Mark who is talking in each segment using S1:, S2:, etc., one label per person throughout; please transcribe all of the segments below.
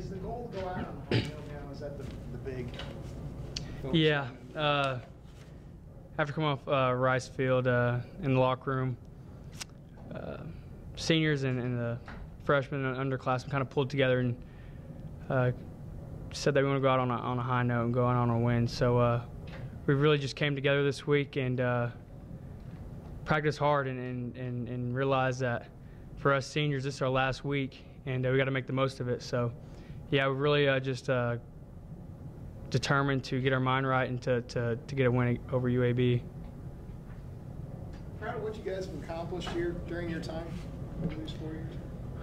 S1: Is the goal to go out on home field now? Is that the big focus?
S2: Yeah. After coming off Rice Field in the locker room, seniors and the freshmen and underclassmen kind of pulled together and said they want to go out on a high note and go out on a win. So we really just came together this week and practiced hard and realized that for us seniors, this is our last week, and we got to make the most of it. So, yeah, we really just determined to get our mind right and to get a win over UAB.
S1: Proud of what you guys have accomplished here during your time over these 4 years?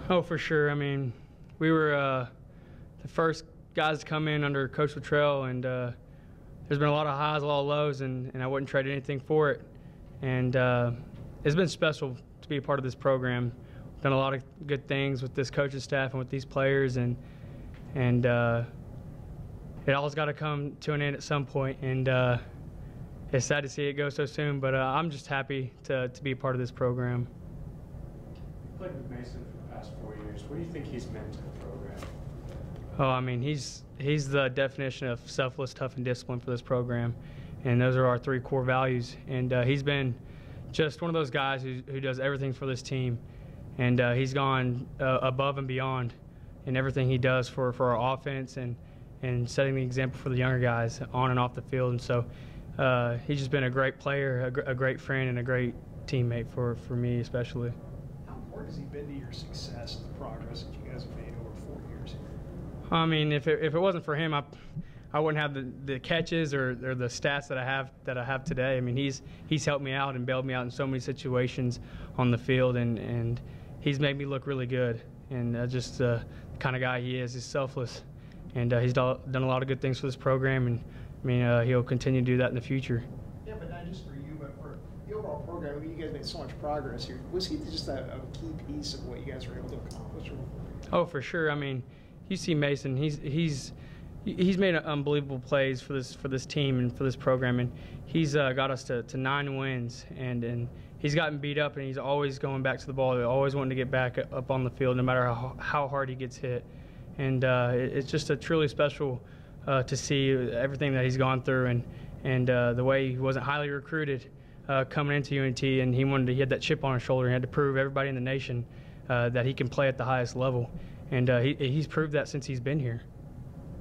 S2: Oh, for sure. I mean, we were the first guys to come in under Coach Luttrell, and there's been a lot of highs, a lot of lows, and I wouldn't trade anything for it. And it's been special to be a part of this program. Done a lot of good things with this coaching staff and with these players, and it all's got to come to an end at some point, and it's sad to see it go so soon, but I'm just happy to be a part of this program.
S3: You played with Mason for the past 4 years. What do you think he's meant to the program?
S2: Oh, I mean, he's the definition of selfless, tough, and disciplined for this program, and those are our 3 core values. And he's been just one of those guys who does everything for this team, and he's gone above and beyond in everything he does for our offense and setting the example for the younger guys on and off the field. And so he's just been a great player, a great friend, and a great teammate for me especially.
S1: How important has he been to your success and the progress that you guys have made over 4 years?
S2: I mean, if it wasn't for him, I wouldn't have the catches or the stats that I have today. I mean, he's helped me out and bailed me out in so many situations on the field, and he's made me look really good. And just the kind of guy he is. He's selfless, and he's done a lot of good things for this program, and I mean, he'll continue to do that in the future.
S1: Yeah, but not just for you, but for the overall program. I mean, you guys made so much progress here. Was he just a key piece of what you guys were able to accomplish?
S2: Oh, for sure. I mean, you see Mason. He's made unbelievable plays for this team and for this program, and he's got us to 9 wins, and he's gotten beat up, and he's always going back to the ball, always wanting to get back up on the field, no matter how hard he gets hit. And it's just a truly special to see everything that he's gone through, and the way he wasn't highly recruited coming into UNT, and he had that chip on his shoulder. He had to prove everybody in the nation that he can play at the highest level, and he's proved that since he's been here.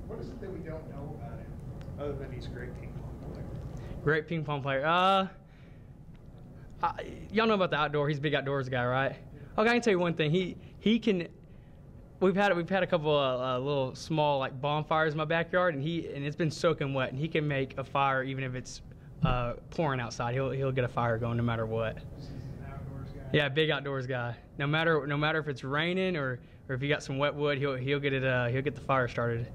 S1: What is it that we don't know about him, other than he's a great ping pong player?
S2: Great ping pong player. Y'all know about the outdoor. He's a big outdoors guy, right? Okay, I can tell you one thing. He can. We've had a couple of little small like bonfires in my backyard, and it's been soaking wet, and he can make a fire even if it's pouring outside. He'll get a fire going no matter what.
S1: He's an outdoors guy.
S2: Yeah, big outdoors guy. No matter if it's raining or if you got some wet wood, he'll get the fire started.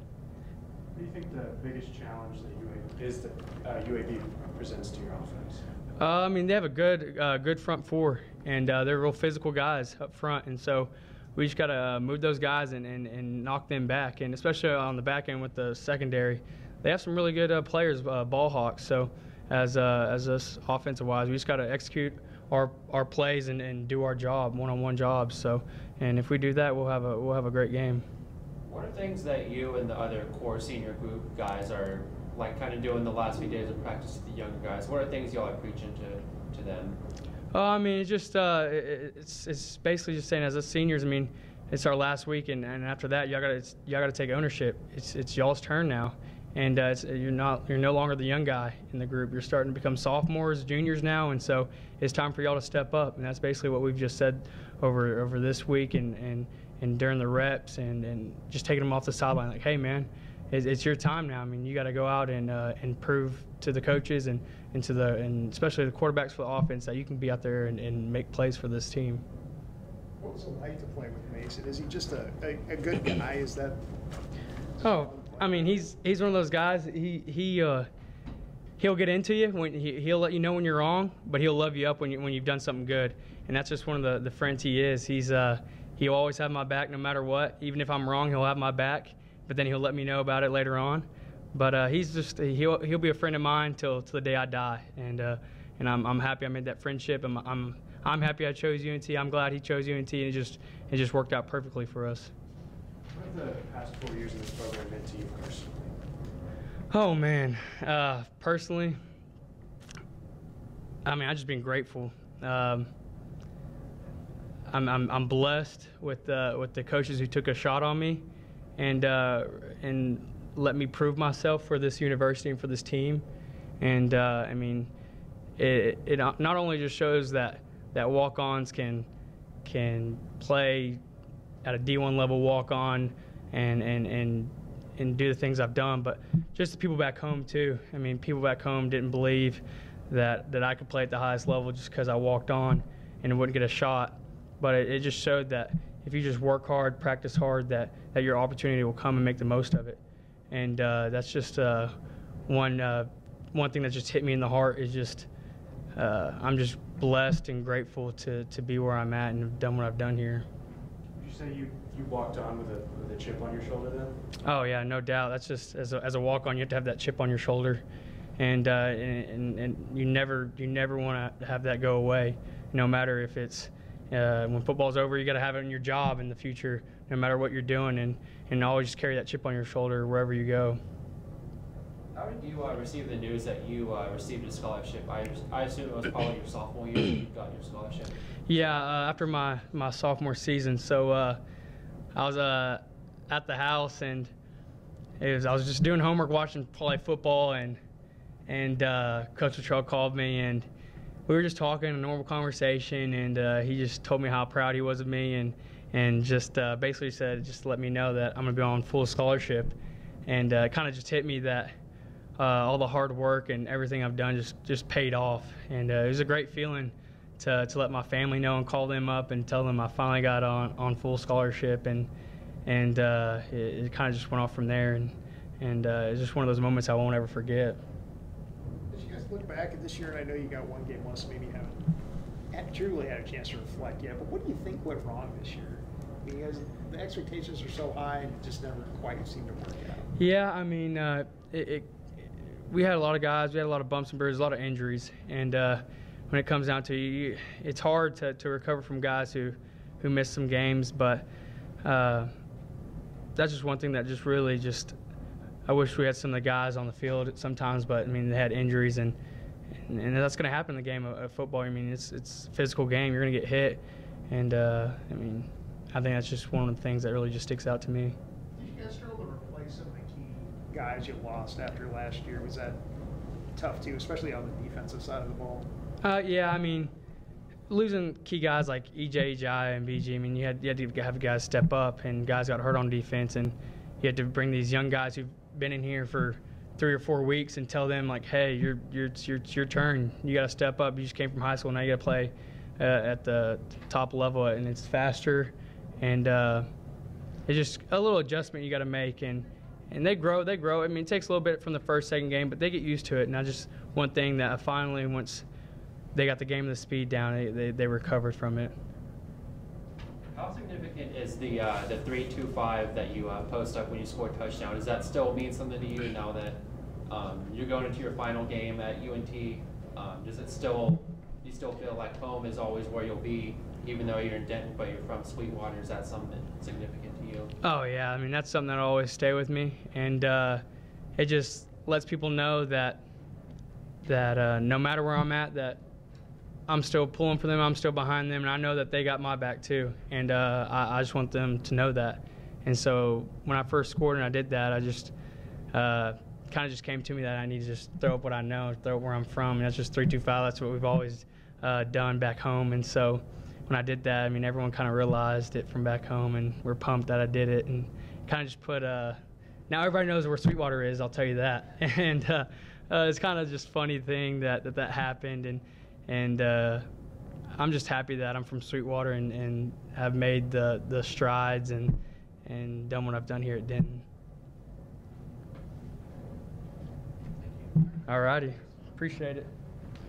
S3: What do you think the biggest challenge that UAB presents to your offense?
S2: I mean, they have a good front four, and they're real physical guys up front, and so we just got to move those guys and knock them back, and especially on the back end with the secondary, they have some really good players, ball hawks. So as us offensive-wise, we just got to execute our plays and do our job, one-on-one jobs. So, and if we do that, we'll have a great game.
S4: What are things that you and the other core senior group guys are like kind of doing the last few days of practice with the younger guys? What are things y'all are preaching to them?
S2: I mean, it's just it's basically just saying as us seniors, I mean, it's our last week, and after that, y'all gotta take ownership. It's y'all's turn now, and you're no longer the young guy in the group. You're starting to become sophomores, juniors now, and so it's time for y'all to step up. And that's basically what we've just said over this week and during the reps and just taking them off the sideline. Like, hey, man, it's your time now. I mean, you got to go out and prove to the coaches and especially the quarterbacks for the offense that you can be out there and make plays for this team.
S1: What was it like to play with Mason? Is he just a good guy? Is that?
S2: Oh, I mean, he's one of those guys. He'll get into you when he'll let you know when you're wrong, but he'll love you up when you've done something good. And that's just one of the friends he is. He'll always have my back no matter what. Even if I'm wrong, he'll have my back. But then he'll let me know about it later on. But he'll be a friend of mine till the day I die. And I'm happy I made that friendship. I'm happy I chose UNT. I'm glad he chose UNT, and it just worked out perfectly for us.
S3: What are the past 4 years of this program been to you personally?
S2: Oh man, personally, I mean, I've just been grateful. I'm blessed with the coaches who took a shot on me, and let me prove myself for this university and for this team. And I mean, it not only just shows that walk-ons can play at a D1 level walk-on and do the things I've done, but just the people back home too. I mean, people back home didn't believe that I could play at the highest level just because I walked on and wouldn't get a shot. But it just showed that if you just work hard, practice hard, that your opportunity will come and make the most of it. And that's just one thing that just hit me in the heart is just I'm just blessed and grateful to be where I'm at and have done what I've done here.
S3: Would you say you walked on with a chip on your shoulder then?
S2: Oh yeah, no doubt. That's just as a walk-on, you have to have that chip on your shoulder, and you never want to have that go away. No matter if it's when football's over, you got to have it in your job in the future, no matter what you're doing, and always just carry that chip on your shoulder wherever you go.
S4: How did you receive the news that you received a scholarship? I assume it was probably your sophomore year you got your scholarship.
S2: Yeah, after my sophomore season. So I was at the house, and I was just doing homework, watching play football, and Coach Luttrell called me, and we were just talking, a normal conversation, and he just told me how proud he was of me, and just basically said, just let me know that I'm going to be on full scholarship. And it kind of just hit me that all the hard work and everything I've done just paid off. And it was a great feeling to let my family know and call them up and tell them I finally got on full scholarship. And it kind of just went off from there. And it's just one of those moments I won't ever forget.
S1: As you guys look back at this year, and I know you got one game less, so maybe you haven't truly had a chance to reflect yet, but what do you think went wrong this year? Because the expectations are so high and it just never quite seemed to work out.
S2: Yeah, I mean, we had a lot of guys, we had a lot of bumps and bruises, a lot of injuries, and when it comes down to it, it's hard to recover from guys who missed some games, but that's just one thing that just really I wish we had some of the guys on the field sometimes, but I mean, they had injuries, and that's going to happen in the game of football. I mean, it's a physical game. You're going to get hit, and I mean, I think that's just one of the things that really just sticks out to me.
S1: Did you guys struggle to replace some of the key guys you lost after last year? Was that tough too, especially on the defensive side of the ball?
S2: Yeah, I mean, losing key guys like EJ, Jai, and BG, I mean, you had to have guys step up, and guys got hurt on defense, and you had to bring these young guys who've been in here for 3 or 4 weeks and tell them, like, hey, it's your turn. You got to step up. You just came from high school. Now you got to play at the top level, and it's faster. And it's just a little adjustment you got to make. And they grow. I mean, it takes a little bit from the first, second game, but they get used to it. And I just one thing that finally, once they got the game of the speed down, they recovered from it.
S4: How significant is the 3-2-5 that you post up when you score a touchdown? Does that still mean something to you now that you're going into your final game at UNT? Does it still, you still feel like home is always where you'll be, even though you're in Denton, but you're from Sweetwater? Is that something significant to you? Oh yeah, I mean, that's something that'll always stay with me, and it just lets people know that no matter where I'm at, that I'm still pulling for them, I'm still behind them, and I know that they got my back too. And I just want them to know that. And so when I first scored and I did that, I just kind of just came to me that I need to just throw up what I know, throw up where I'm from. And that's just 3-2-5. That's what we've always done back home. And so when I did that, I mean, everyone kind of realized it from back home, and we're pumped that I did it. And kind of just put now everybody knows where Sweetwater is, I'll tell you that. And it's kind of just funny thing that happened. And I'm just happy that I'm from Sweetwater and have made the strides and done what I've done here at Denton. All righty. Appreciate it.